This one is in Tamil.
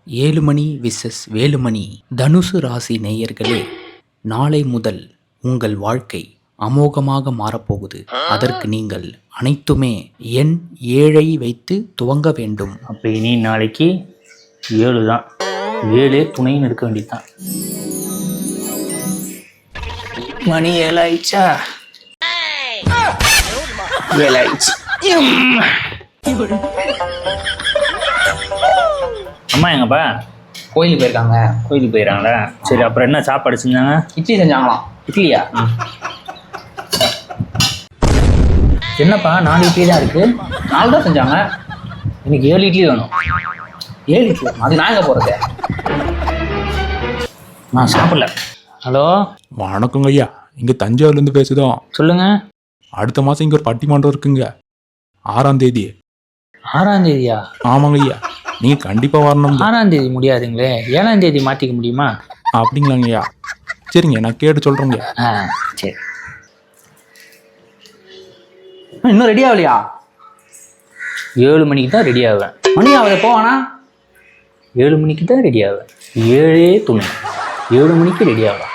ஏழுமணி விசஸ் வேலுமணி. தனுசு ராசி நேயர்களே, நாளை முதல் உங்கள் வாழ்க்கை அமோகமாக மாறப்போகுது. அதற்கு நீங்கள் அனைத்துமே எண் 7ஐ வைத்து துவங்க வேண்டும். அப்போ இனி நாளைக்கு 7 தான். 7 துணைன்னு எடுக்க வேண்டியதுதான். மணி 7 ஆயிடுச்சா? 7 ஆயிடுச்சு. அம்மா எங்கப்பா? கோயிலுக்கு போயிருக்காங்க. கோயிலுக்கு போயிடறாங்களா? சரி, அப்புறம் என்ன சாப்பாடு செஞ்சாங்க? இட்லி செஞ்சாங்களாம். இட்லியா? என்னப்பா 4 இட்லி தான் இருக்கு? 4 தான் செஞ்சாங்க. எனக்கு 7 இட்லி வேணும். 7 இட்லி? அது நான் எங்கே போகிறது? நான் சாப்பிடல. ஹலோ, வணக்கங்க ஐயா, இங்கே தஞ்சாவூர்லேருந்து பேசுதோம். சொல்லுங்க. அடுத்த மாதம் இங்கே ஒரு பட்டிமன்றம் இருக்குங்க, 6ஆம் தேதி. 6ஆம் தேதியா? ஆமாங்க ஐயா, நீங்கள் கண்டிப்பாக வரணும். 6ஆம் தேதி முடியாதுங்களே, 7ஆம் தேதி மாற்றிக்க முடியுமா? அப்படிங்களாங்க ஐயா. சரிங்க, நான் கேட்டு சொல்கிறேங்க. சரி. இன்னும் ரெடி ஆகலையா? 7 மணிக்கு தான் ரெடி ஆவேன். மணி ஆகுது, போவானா? 7 மணிக்கு தான் ரெடி ஆவேன். 7 துணை 7 மணிக்கு ரெடி ஆவேன்.